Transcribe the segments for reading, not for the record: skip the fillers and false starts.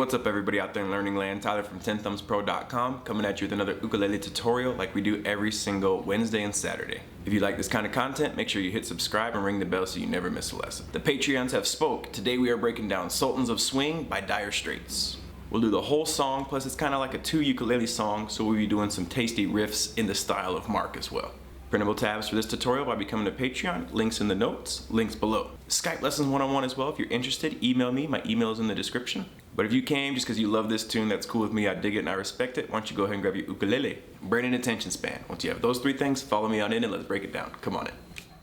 What's up everybody out there in learning land? Tyler from 10thumbspro.com coming at you with another ukulele tutorial like we do every single Wednesday and Saturday. If you like this kind of content, make sure you hit subscribe and ring the bell so you never miss a lesson. The Patreons have spoke. Today we are breaking down Sultans of Swing by Dire Straits. We'll do the whole song, plus it's kind of like a 2 ukulele song, so we'll be doing some tasty riffs in the style of Mark as well. Printable tabs for this tutorial by becoming a Patreon, links in the notes, links below. Skype lessons one-on-one as well. If you're interested, email me, my email is in the description. But if you came just because you love this tune, that's cool with me, I dig it and I respect it. Why don't you go ahead and grab your ukulele, brain and attention span. Once you have those 3 things, follow me on in and let's break it down. Come on in.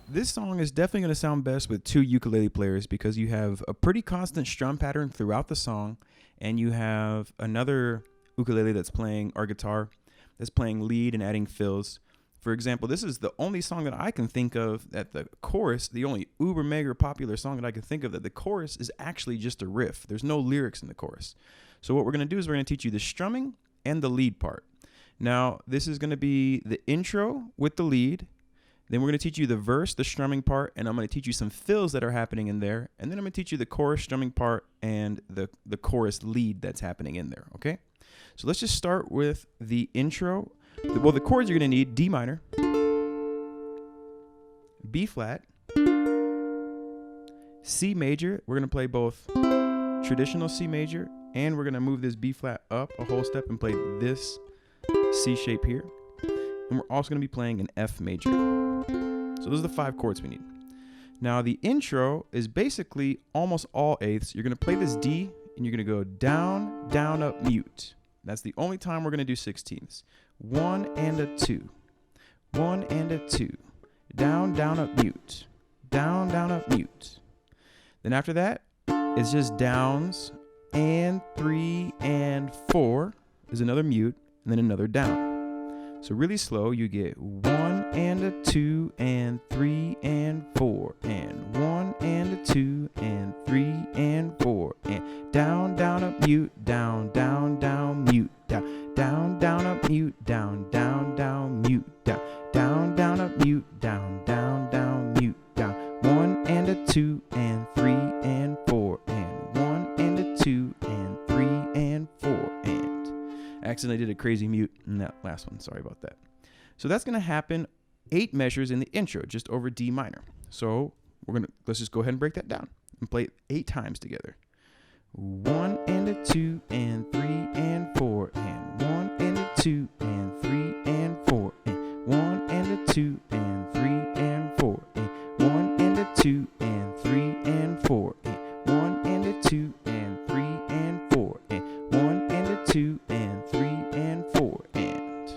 This song is definitely going to sound best with 2 ukulele players because you have a pretty constant strum pattern throughout the song, and you have another ukulele that's playing, or guitar, that's playing lead and adding fills. For example, this is the only song that I can think of that the chorus, the only uber mega popular song that I can think of that the chorus is actually just a riff. There's no lyrics in the chorus. So what we're going to do is we're going to teach you the strumming and the lead part. Now, this is going to be the intro with the lead. Then we're going to teach you the verse, the strumming part, and I'm going to teach you some fills that are happening in there. And then I'm going to teach you the chorus strumming part and the chorus lead that's happening in there, okay? So let's just start with the intro. Well, the chords you're going to need: D minor, B flat, C major. We're going to play both traditional C major, and we're going to move this B flat up a whole step and play this C shape here. And we're also going to be playing an F major. So those are the 5 chords we need. Now the intro is basically almost all eighths. You're going to play this D, and you're going to go down, down, up, mute. That's the only time we're going to do 16ths. 1 and a 2, 1 and a 2, down, down, up, mute, down, down, up, mute. Then after that, it's just downs, and 3 and 4 is another mute, and then another down. So really slow, you get 1 and a 2 and 3 and 4, and 1 and a 2 and 3 and 4, and down, down, up, mute, down, down, down, mute, down. Down, down, up, mute, down, down, down, mute, down, down, down, up, mute, down, down, down, mute, down. 1 and a 2 and 3 and 4, and 1 and a 2 and 3 and 4, and I accidentally did a crazy mute in that last one. Sorry about that. So that's going to happen 8 measures in the intro, just over D minor. So let's just go ahead and break that down and play it 8 times together. 1 and a 2 and 3 and 4, and 1 and a 2 and 3 and 4, and 1 and a 2 and 3 and 4, and 1 and a 2 and 3 and 4, and 1 and a 2 and 3 and 4, and 1 and a 2 and 3 and 4, and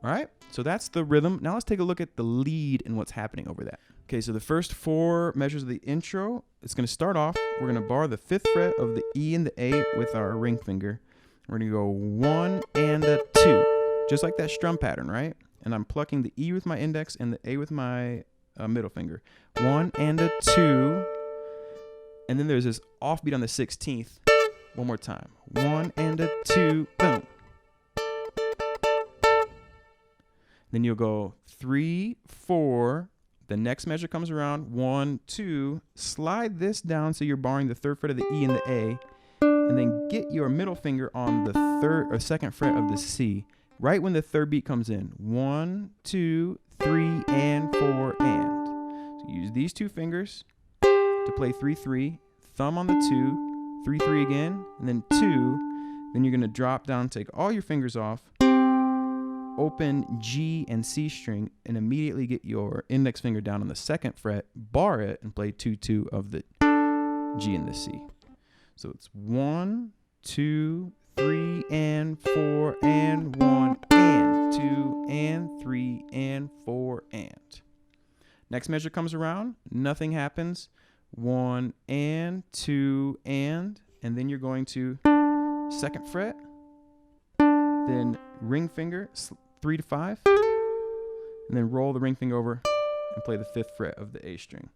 all right, so that's the rhythm. Now let's take a look at the lead and what's happening over that. Okay, so the first 4 measures of the intro, it's going to start off, we're going to bar the 5th fret of the E and the A with our ring finger. We're going to go 1 and a 2, just like that strum pattern, right? And I'm plucking the E with my index and the A with my middle finger. 1 and a 2, and then there's this offbeat on the 16th. One more time. 1 and a 2, boom. Then you'll go 3, 4. The next measure comes around, 1, 2, slide this down so you're barring the 3rd fret of the E and the A, and then get your middle finger on the 3rd or 2nd fret of the C, right when the 3rd beat comes in. 1, 2, 3, and 4, and. So use these 2 fingers to play 3, 3, thumb on the 2, 3, 3 again, and then 2, then you're going to drop down, take all your fingers off, open G and C string, and immediately get your index finger down on the 2nd fret, bar it, and play 2, 2 of the G and the C. So it's 1, 2, 3, and 4, and 1, and 2, and 3, and 4, and. Next measure comes around, nothing happens. 1, and 2, and then you're going to 2nd fret, then ring finger, 3 to 5, and then roll the ring finger over and play the 5th fret of the A string.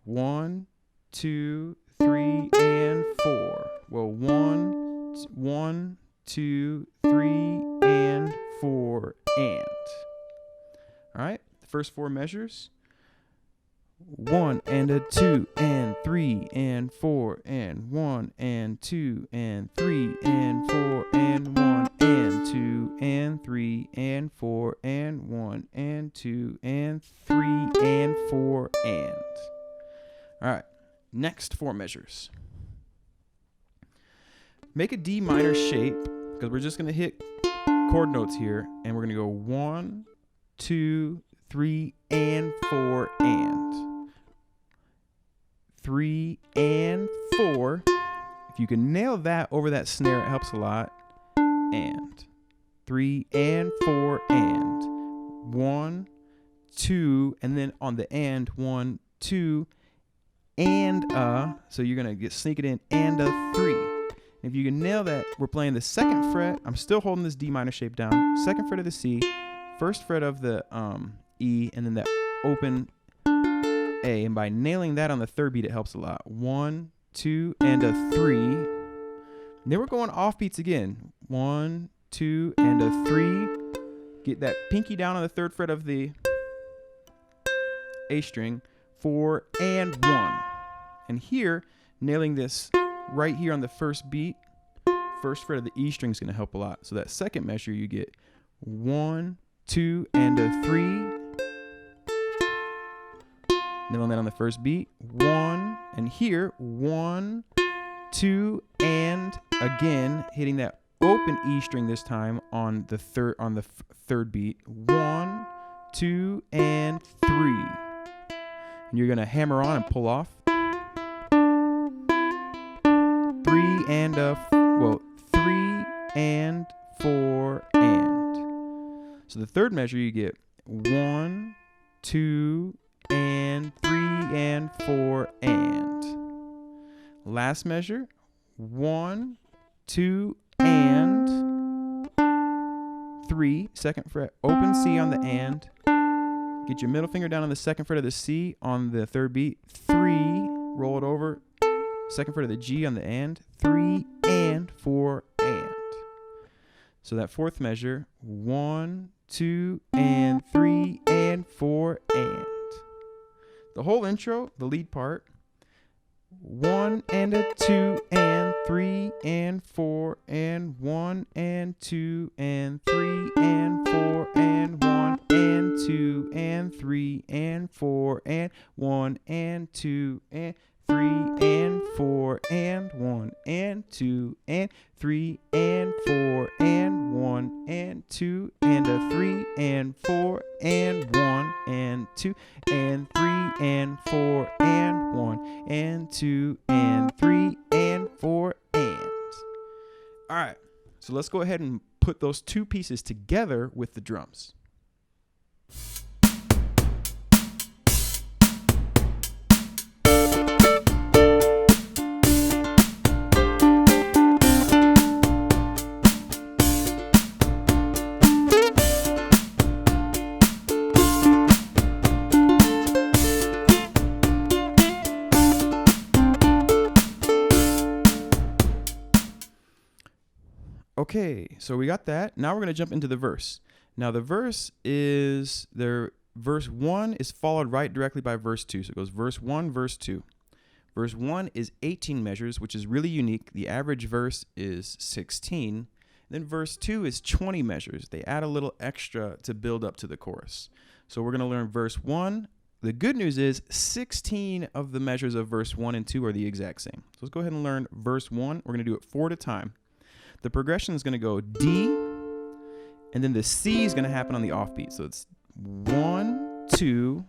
1, 2, 3, and 4. Well, 1, 2, 3, and 4, and. All right, the first 4 measures. 1 and a 2 and 3 and 4 and 1 and 2 and 3 and 4 and 1 and 2 and 3 and 4 and 1 and 2 and 3 and 4 and. All right, next 4 measures. Make a D minor shape, because we're just going to hit chord notes here, and we're going to go 1, 2, 3, and 4, and 3 and 4. If you can nail that over that snare, it helps a lot. And 3 and 4 and 1, 2, and then on the end 1, 2, and so you're gonna sneak it in and a 3. If you can nail that, we're playing the 2nd fret. I'm still holding this D minor shape down. 2nd fret of the C, 1st fret of the E, and then that open A. And by nailing that on the 3rd beat, it helps a lot. 1, 2, and a 3. And then we're going off beats again. 1, 2, and a 3. Get that pinky down on the 3rd fret of the A string. 4 and 1. And here, nailing this right here on the 1st beat, 1st fret of the E string is going to help a lot. So that 2nd measure, you get 1, 2, and a 3. Nailing that on the 1st beat. 1, and here 1, 2, and again hitting that open E string this time on the 3rd beat. 1, 2, and 3. And you're gonna hammer on and pull off. 3 and 3 and 4 and. So the 3rd measure, you get 1, 2, and 3 and 4 and. Last measure, 1, 2, and 3. 2nd fret, open C on the and. Get your middle finger down on the 2nd fret of the C on the 3rd beat. 3, roll it over. 2nd fret of the G on the and. 3 and 4 and. So that 4th measure, 1, 2, and 3 and 4 and. The whole intro, the lead part, 1 and a 2 and 3 and 4 and 1 and 2 and 3 and 4 and 1 and 2 and 3 and 4 and 1 and 2 and 3 and 4 and 1 and 2 and 3 and 4 and 1 and 2 and a 3 and 4 and 1 and 2 and 3 and 4 and 1 and 2 and 3 and 4 and. All right, so let's go ahead and put those 2 pieces together with the drums. Okay, so we got that. Now we're going to jump into the verse. Now the verse 1 is followed right directly by verse 2. So it goes verse 1, verse 2. Verse 1 is 18 measures, which is really unique. The average verse is 16. Then verse 2 is 20 measures. They add a little extra to build up to the chorus. So we're going to learn verse 1. The good news is 16 of the measures of verse 1 and 2 are the exact same. So let's go ahead and learn verse 1. We're going to do it 4 at a time. The progression is going to go D, and then the C is going to happen on the offbeat. So it's 1, 2,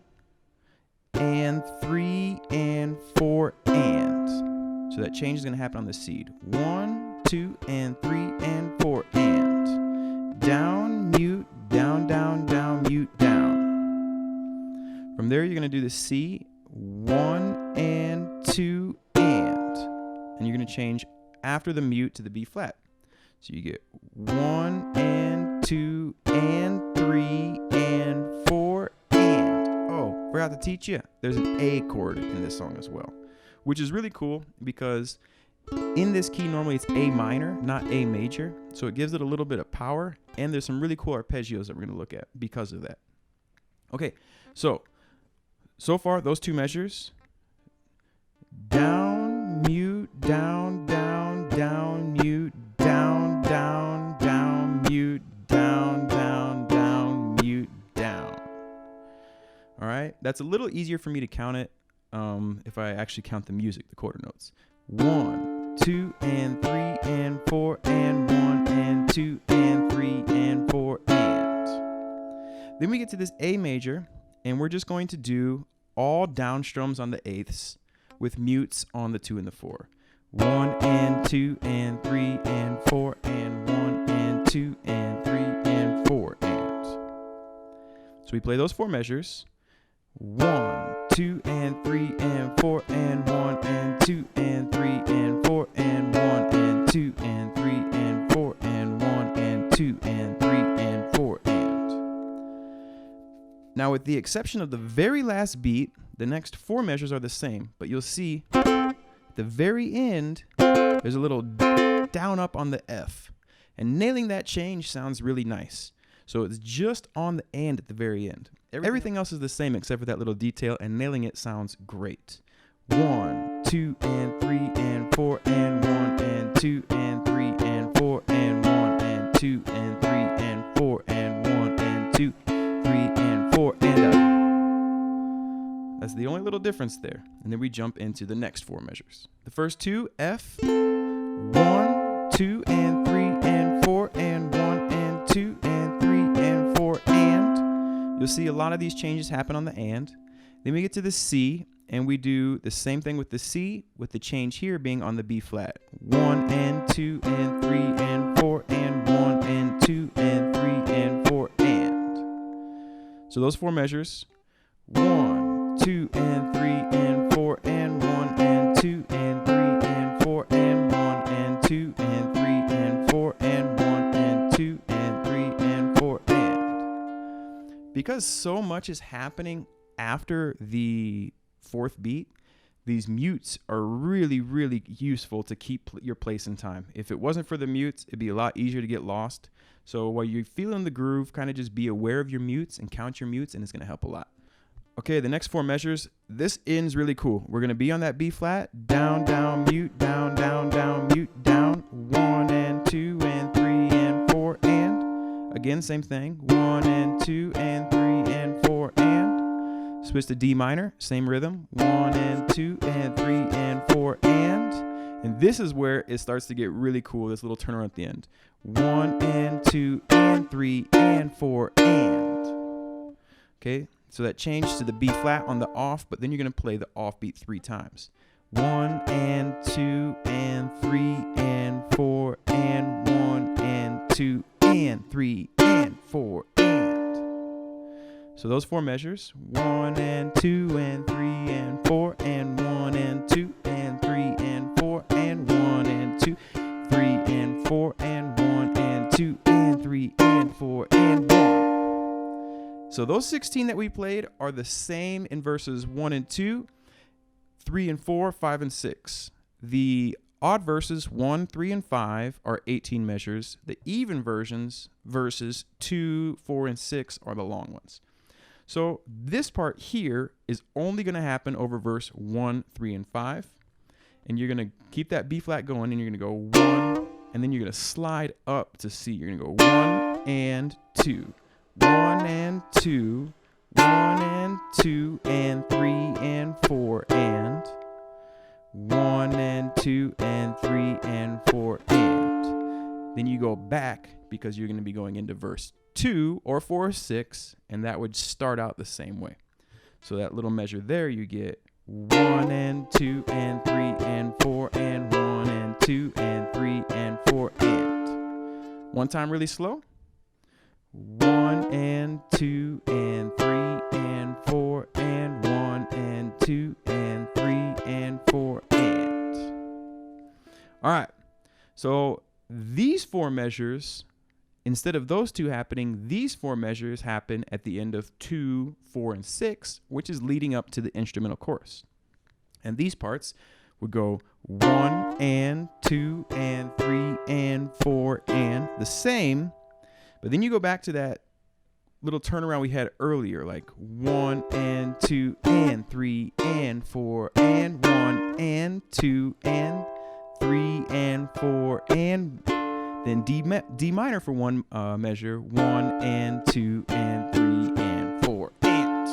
and 3, and 4, and. So that change is going to happen on the seed. 1, 2, and 3, and 4, and. Down, mute, down, down, down, mute, down. From there, you're going to do the C, 1, and 2, and. And you're going to change after the mute to the B flat. So you get 1 and 2 and 3 and 4 and. Oh, forgot to teach you. There's an A chord in this song as well, which is really cool because in this key normally it's A minor, not A major. So it gives it a little bit of power, and there's some really cool arpeggios that we're going to look at because of that. Okay, so so far, those two measures, down, mute, down, down, down, mute, down, down, down, mute, down, down, down, mute, down. All right, that's a little easier for me to count it if I actually count the music, the quarter notes. 1, 2, and 3, and 4, and 1, and 2, and 3, and 4, and. Then we get to this A major, and we're just going to do all down strums on the eighths with mutes on the 2 and the 4. 1 and 2 and 3 and 4 and 1 and 2 and 3 and 4 and. So we play those 4 measures. 1, 2 and 3 and 4 and 1 and 2 and 3 and 4 and 1 and 2 and 3 and 4 and 1 and 2 and 3 and 4 and. Now, with the exception of the very last beat, the next 4 measures are the same, but you'll see at the very end, there's a little down up on the F. And nailing that change sounds really nice. So it's just on the and at the very end. Everything else is the same except for that little detail, and nailing it sounds great. 1, 2, and 3, and 4, and 1, and 2, and 3, and 4, and 1, and 2, and 3, and 4, and 1, and 2, 3, and 4, and up. That's the only little difference there. And then we jump into the next 4 measures. The first 2, F, 1, 2, and 3, and 4, and 1, and 2, and 3, and 4, and. You'll see a lot of these changes happen on the and. Then we get to the C, and we do the same thing with the C, with the change here being on the B flat. 1 and 2 and 3 and 4 and 1 and 2 and 3 and 4 and. So those 4 measures, 1, 2 and 3 and 4 and 1 and 2 and 3 and 4 and 1 and 2 and 3 and 4 and 1 and 2 and 3 and 4 and. Because so much is happening after the 4th beat, these mutes are really, really useful to keep your place in time. If it wasn't for the mutes, it'd be a lot easier to get lost. So while you're feeling the groove, kind of just be aware of your mutes and count your mutes, and it's going to help a lot. Okay, the next 4 measures, this ends really cool. We're going to be on that B flat, down, down, mute, down, down, down, mute, down, 1 and 2 and 3 and 4 and. Again, same thing, 1 and 2 and 3 and 4 and. Switch to D minor, same rhythm, 1 and 2 and 3 and 4 and. And this is where it starts to get really cool, this little turnaround at the end. 1 and 2 and 3 and 4 and. Okay, so that changed to the B flat on the off, but then you're going to play the off beat 3 times. 1 and 2 and 3 and 4 and 1 and 2 and 3 and 4 and. So those 4 measures, 1 and 2 and 3 and 4 and 1 and 2 and 3 and 4 and 1 and 2, 3 and 4 and 1 and 2 and 3 and 4 and 1. So those 16 that we played are the same in verses 1 and 2, 3 and 4, 5 and 6. The odd verses 1, 3, and 5 are 18 measures. The even versions, verses 2, 4, and 6 are the long ones. So this part here is only going to happen over verse 1, 3, and 5. And you're going to keep that B flat going, and you're going to go 1, and then you're going to slide up to C. You're going to go 1 and 2, 1 and 2, 1 and 2, and 3 and 4 and 1 and 2 and 3 and 4 and. Then you go back because you're going to be going into verse 2 or 4 or 6, and that would start out the same way. So that little measure there, you get 1 and 2 and 3 and 4 and 1 and 2 and 3 and 4 and. One time really slow. 1 and 2 and 3 and 4 and 1 and 2 and 3 and 4 and. All right. So these 4 measures, instead of those 2 happening, these 4 measures happen at the end of 2, 4, and 6, which is leading up to the instrumental chorus. And these parts would go 1 and 2 and 3 and 4 and the same. But then you go back to that little turnaround we had earlier, like 1 and 2 and 3 and 4 and 1 and 2 and 3 and 4 and then D minor for one measure, 1 and 2 and 3 and 4 and.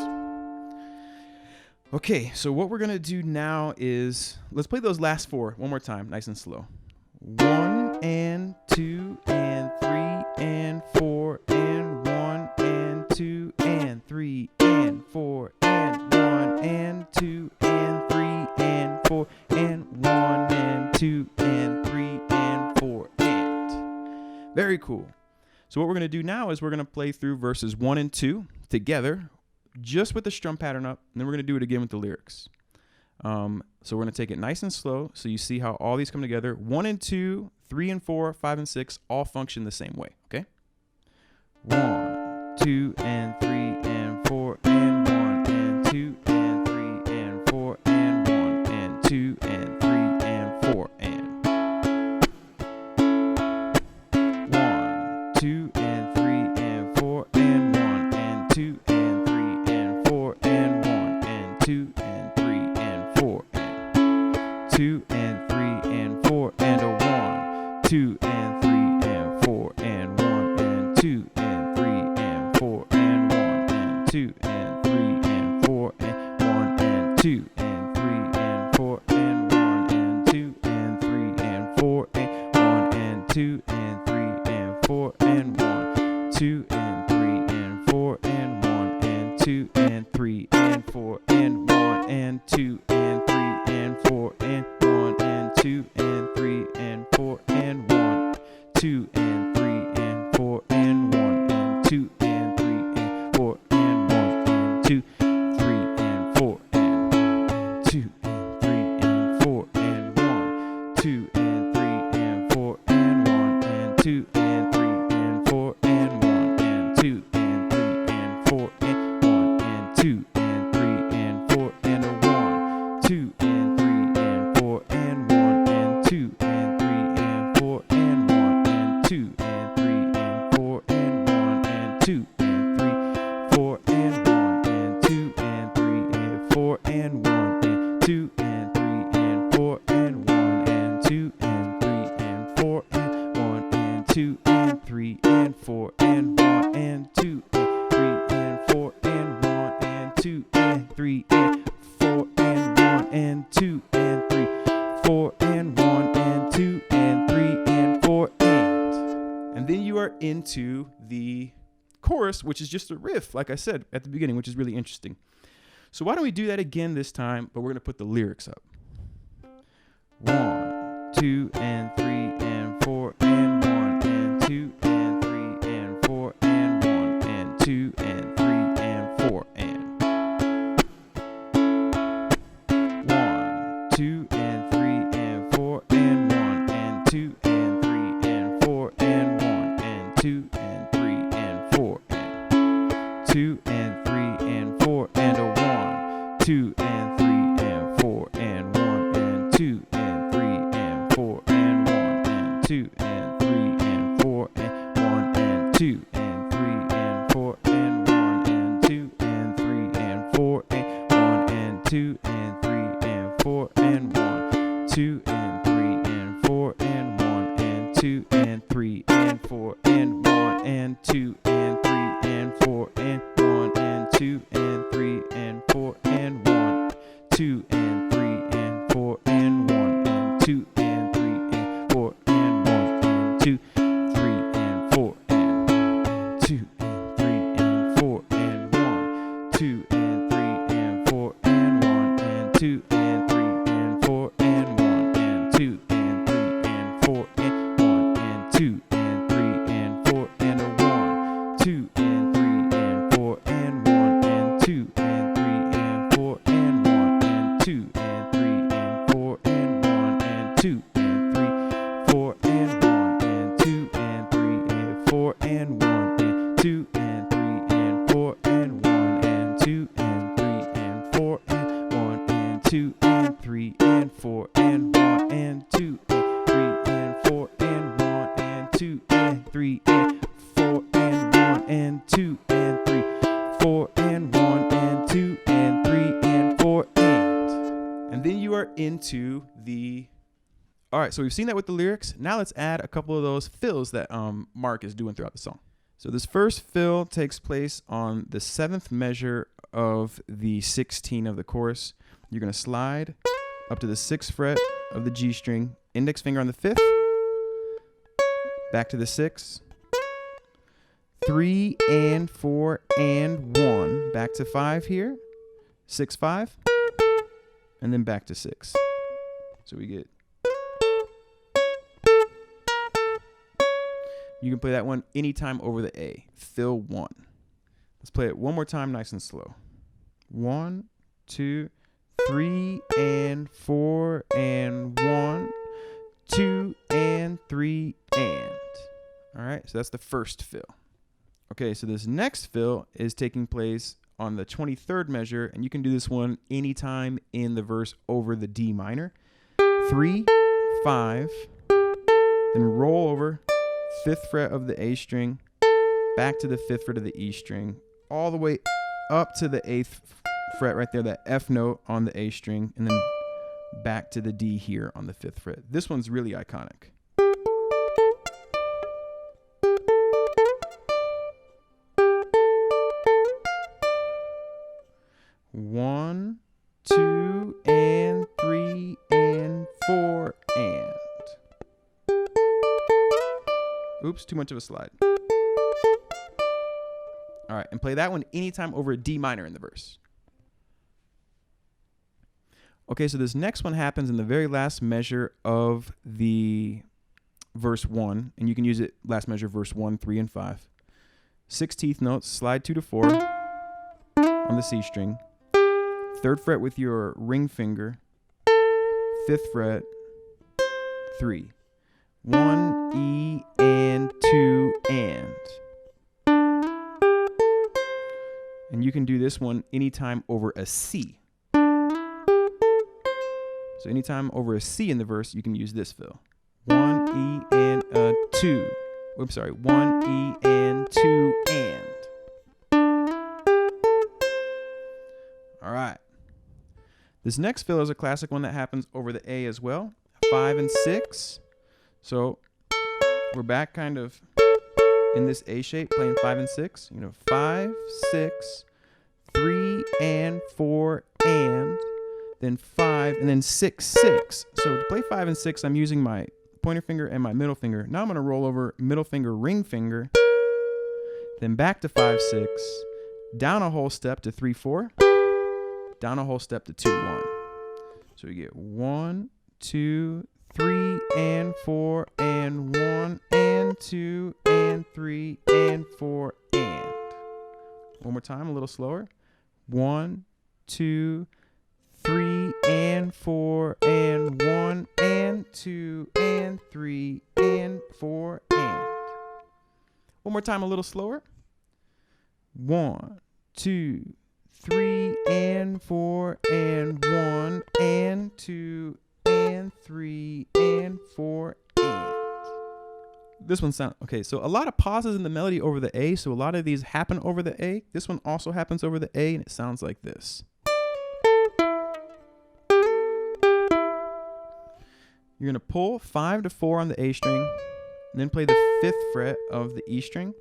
Okay, so what we're gonna do now is let's play those last 4 one more time, nice and slow. 1 and 2 and 3 and 4 and 1 and 2 and 3 and 4 and 1 and 2 and 3 and 4 and 1 and 2 and 3 and 4 and. Very cool. So what we're going to do now is we're going to play through verses 1 and 2 together, just with the strum pattern up, and then we're going to do it again with the lyrics. So we're going to take it nice and slow so you see how all these come together. 1 and 2, 3 and 4, 5 and 6 all function the same way, okay? 1, 2 and 3 and 4 and 1 and 2 and 3 and 4 and 1 and 2 and 3 and 4 and 1, 2 and 3 and 4 and 1 and 2 and 3 and 4 and 1 and 2 and 3 and 4 and 2 and 3 and 4 and a 1, 2 and 3 and 4 and 1 and 2 and 3 and 4 and 1 and 2 and 3 and 4 and 1 and 2 and 3 and 4 and 1 and 2 and 3 and 4 and 1 and 2 and 3 and 4 and 1, 2 and 3 and 4 and 1 and 2 and 3 and 4 and 1 and 2 and 3 and 4 and 1 and 2 and 3 and 4 and 1, 2 and 3 and 4 and 1 and 2 and 3 and 4 and 1 and 2, 3 and 4 and 2 and 3 and 4 and 1, 2 and 3 and 4 and 1 and 2 and 3 and 4 and 1 and 2 and 3 and 4 and 1 and 2 and 3 and 4 and a 1, 2 and 3 and 4 and 1 and 2 and 3 and 4 and 1 and 2 and 3 and 4 and 1 and 2 and 3, 4 and 1 and 2 and 3 and 4 and 1 and 2 and 3 and 4 and 1 and 2 and 3 and 4 and 1 and 2 and 3 and 4 and 1 and 2 and 3 and 4 and 1 and 2 and 3 and 4 and 1 and 2 and 3, 4 and 1 and 2 and 3 and 4 and then you are into the chorus, which is just a riff, like I said at the beginning, which is really interesting. So why don't we do that again this time, but we're going to put the lyrics up. 1, 2 and 3 and 4 and 1 and 2 and 3 and 4 and 1 and 2 and 3 and 4 and 1, 2 and 3 and 4 and 1 and 2 and 3 and 4 and 1 and 2 and 3 and 4 and 2 and 3 and 4 and a 1, 2 and 3 and 4 and 1 and 2 and 3 and 4 and 1 and 2 and 3 and 4 and 1 and 2 and 3 and 4 and 1 and 2 and 3 and 4 and 1 and 2 and 3 and 4 and 1, 2 and 3 and 4 and 1 and 2 and 3 and 4 and 1 and 2 and 3 and 4 and 1 and 2 and 3 and 4 and 1, 2 and 3 and 4 and 1 and 2 and 3 and 4 and 1 and 2, 3 and 4 and 2 and 3 and 4 and 1, 2 and 3 and 4 and 1 and 2 and 3 and 4 and 1 and 2 and 3 and 4 and 1 and 2 and 3 and 4 and a 1, 2 and 3 and 4 and 1 and 2 and 3 and 4 and 1 and 2 and 3 and 4 and 1 and 2 and 3, 4 and 1 and 2 and 3 and 4 and 1 and 2 and 3 and 4 and 1 and 2 and 3 and 4 and 1 and 2 and 3 and 4 and 1 and 2 and 3 and 4 and 1 and 2 and 3 and 4 and 1 and 2 and And then you are into the... All right, so we've seen that with the lyrics. Now let's add a couple of those fills that Mark is doing throughout the song. So this first fill takes place on the 7th measure of the 16 of the chorus. You're going to slide up to the 6th fret of the G string, index finger on the 5th, back to the 6th, 3 and 4 and 1, back to 5 here, 6, 5, and then back to 6. So we get... You can play that one anytime over the A. Fill 1. Let's play it one more time, nice and slow. 1, 2, 3 and 4 and 1, 2 and 3 and. All right, so that's the first fill. Okay, so this next fill is taking place on the 23rd measure, and you can do this one anytime in the verse over the D minor. 3, 5, then roll over, 5th fret of the A string, back to the 5th fret of the E string, all the way up to the 8th fret right there, that F note on the A string, and then back to the D here on the 5th fret. This one's really iconic. One, 2, and 3, and 4, and. Oops, too much of a slide. All right, and play that one anytime over a D minor in the verse. Okay, so this next one happens in the very last measure of the verse 1, and you can use it last measure, verse 1, 3, and 5. 16th notes, slide 2 to 4 on the C string. 3rd fret with your ring finger. 5th fret, 3. 1, E, and 2, and. And you can do this one anytime over a C. So anytime over a C in the verse, you can use this fill. 1, E, and a 2. Oops, sorry. 1, E, and 2, and. All right. This next fill is a classic one that happens over the A as well. 5 and 6. So we're back kind of in this A shape, playing 5 and 6. 5, 6, 3 and 4 and, then 5 and then 6, 6. So to play 5 and 6, I'm using my pointer finger and my middle finger. Now I'm going to roll over middle finger, ring finger, then back to 5, 6, down a whole step to 3, 4, down a whole step to 2, 1. So we get 1, 2, 3 and 4 and 1 and 2 and 3 and 4 and. One more time, a little slower. 1, 2, 3 and 4 and 1 and 2 and 3 and 4 and. One more time, a little slower. 1, 2, 3 and 4 and 1 and 2 and 3 and 4 and. This one sounds okay. So a lot of pauses in the melody over the A. So a lot of these happen over the A. This one also happens over the A, and it sounds like this. You're gonna pull 5 to 4 on the A string, and then play the 5th fret of the E string.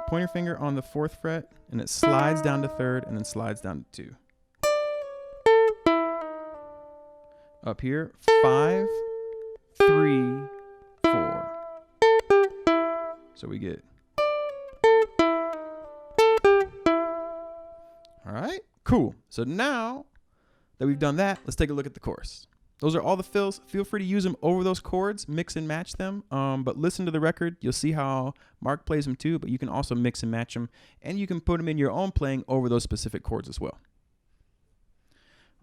Pointer finger on the 4th fret, and it slides down to 3rd, and then slides down to 2. Up here, 5, 3, 4. So we get. All right, cool. So now that we've done that, let's take a look at the chorus. Those are all the fills. Feel free to use them over those chords, mix and match them. But listen to the record. You'll see how Mark plays them too, but you can also mix and match them, and you can put them in your own playing over those specific chords as well.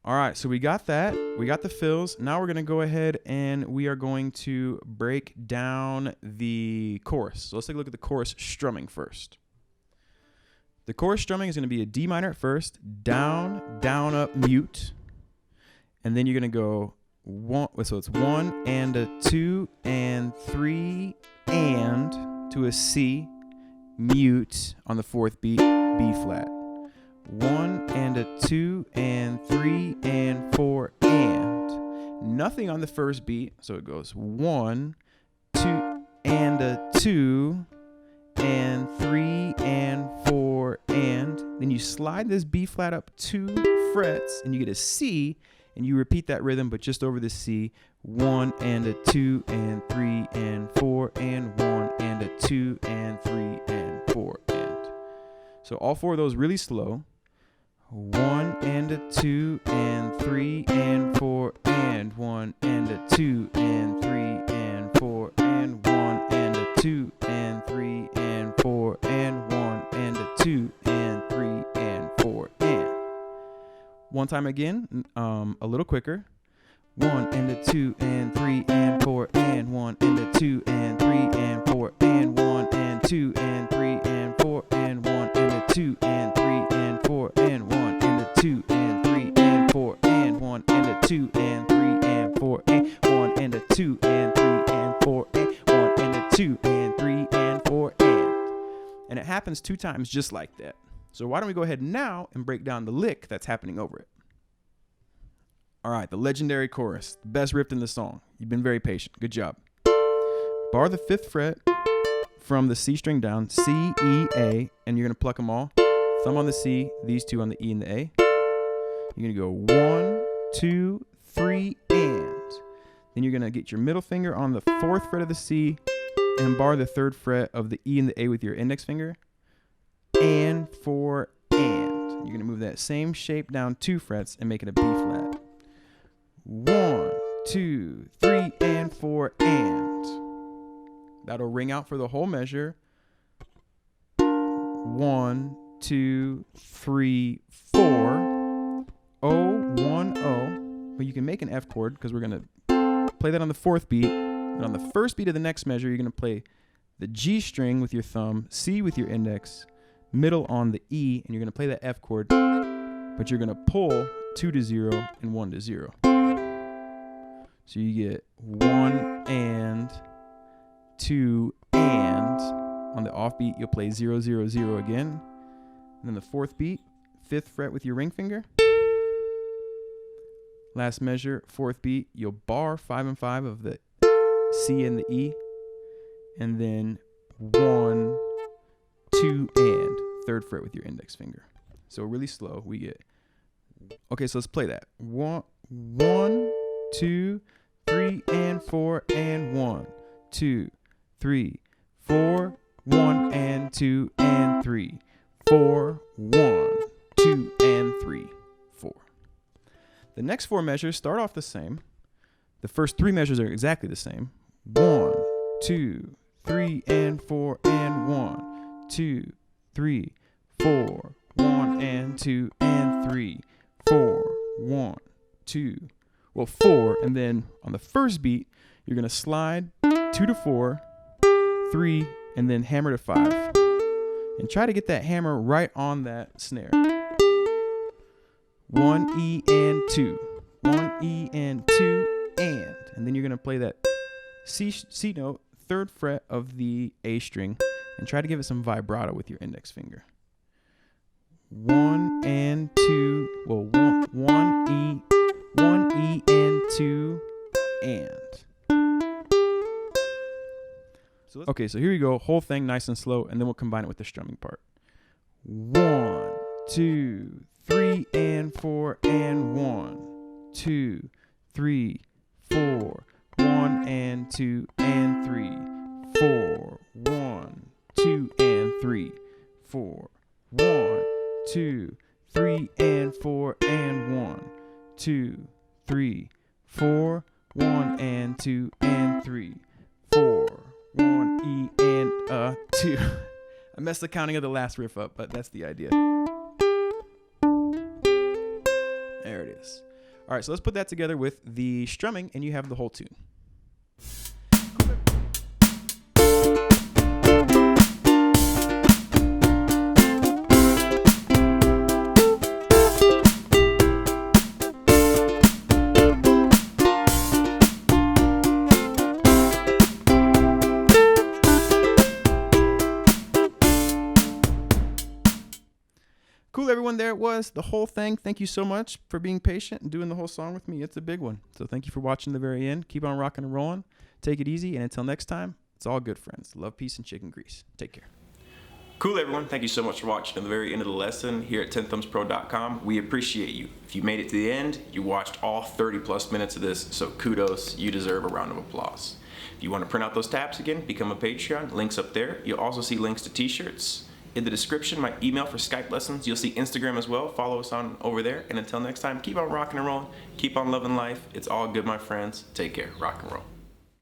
All right, so we got that. We got the fills. Now we're going to go ahead and we are going to break down the chorus. So let's take a look at the chorus strumming first. The chorus strumming is going to be a D minor at first, down, down, up, mute. And then you're going to go one, so it's 1 and a 2 and 3 and to a C, mute on the 4th beat, B flat. 1 and a 2 and 3 and 4 and. Nothing on the first beat, so it goes 1, 2 and a 2 and 3 and 4 and. Then you slide this B flat up 2 frets and you get a C, and you repeat that rhythm but just over the C. 1 and a 2 and 3 and 4 and 1 and a 2 and 3 and 4 and. So all 4 of those really slow. 1 and a 2 and 3 and 4 and 1 and a 2 and 3 and 4 and 1 and a 2 and 3 and 4 and 1 and a 2 and 3 and 4 and. One time again, a little quicker. 1 and a 2 and 3 and 4 and 1 and a 2 and 3 and 4 and 1 and 2 and 3 and 4 and 1 and a 2 and 3 and 4 and 1 and a 2 and 3 and 4 and 1 and a 2 and 3 and 4 and 1 and a 2 and 3 and 4 and 1 and a 2 and 3 and 4 and it happens 2 times just like that. So why don't we go ahead now and break down the lick that's happening over it. All right, the legendary chorus, the best riff in the song. You've been very patient. Good job. Bar the 5th fret from the C string down, C, E, A, and you're going to pluck them all. Thumb on the C, these 2 on the E and the A. You're going to go 1, 2, 3, and. Then you're going to get your middle finger on the 4th fret of the C and bar the 3rd fret of the E and the A with your index finger. And 4, and. You're going to move that same shape down 2 frets and make it a B flat. 1, 2, 3, and 4, and. That'll ring out for the whole measure. 1, 2, 3, 4. O, 1, O. But you can make an F chord because we're going to play that on the 4th beat. And on the first beat of the next measure, you're going to play the G string with your thumb, C with your index, middle on the E, and you're going to play that F chord, but you're going to pull 2 to 0 and 1 to 0. So you get 1 and 2 and. On the off beat, you'll play 0, 0, 0 again. And then the 4th beat, 5th fret with your ring finger. Last measure, 4th beat, you'll bar 5 and 5 of the C and the E. And then 1, 2, and 3rd fret with your index finger. So really slow, we get. Okay, so let's play that. 1, 2, 3, and 4, and 1, 2, 3, 4, 1, and 2, and 3, 4, 1, 2, and 3, 4. The next 4 measures start off the same. The first 3 measures are exactly the same. 1, 2, 3, and 4, and 1, 2, 3, 4, 1, and 2, and 3, 4, 1, 2. Well, 4, and then on the first beat, you're going to slide 2 to 4, 3, and then hammer to 5. And try to get that hammer right on that snare. 1 E and 2. 1 E and 2 and. And then you're going to play that C note, 3rd fret of the A string, and try to give it some vibrato with your index finger. 1 and 2. Well, 1 E and 2 and. Okay, so here you go, whole thing nice and slow, and then we'll combine it with the strumming part. 1, 2, 3, and 4, and 1, 2, 3, 4, 1, and 2, and 3, 4, 1, 2, and 3, 4, 1, 2, 3, and 4, and 1, 2, 3, 4, 1, and 2, and 3, 4, 1, E, and 2. I messed the counting of the last riff up, but that's the idea. There it is. All right, so let's put that together with the strumming, and you have the whole tune. Cool, everyone. There there it was, the whole thing. Thank you so much for being patient and doing the whole song with me. It's a big one. So thank you for watching the very end. Keep on rocking and rolling. Take it easy. And until next time, it's all good, friends. Love, peace, and chicken grease. Take care. Cool, everyone. Thank you so much for watching to the very end of the lesson here at 10thumbspro.com. We appreciate you. If you made it to the end, you watched all 30 plus minutes of this, so kudos. You deserve a round of applause. If you want to print out those tabs again, become a Patreon. Links up there. You'll also see links to t-shirts. In the description, my email for Skype lessons. You'll see Instagram as well. Follow us on over there. And until next time, keep on rocking and rolling. Keep on loving life. It's all good, my friends. Take care. Rock and roll.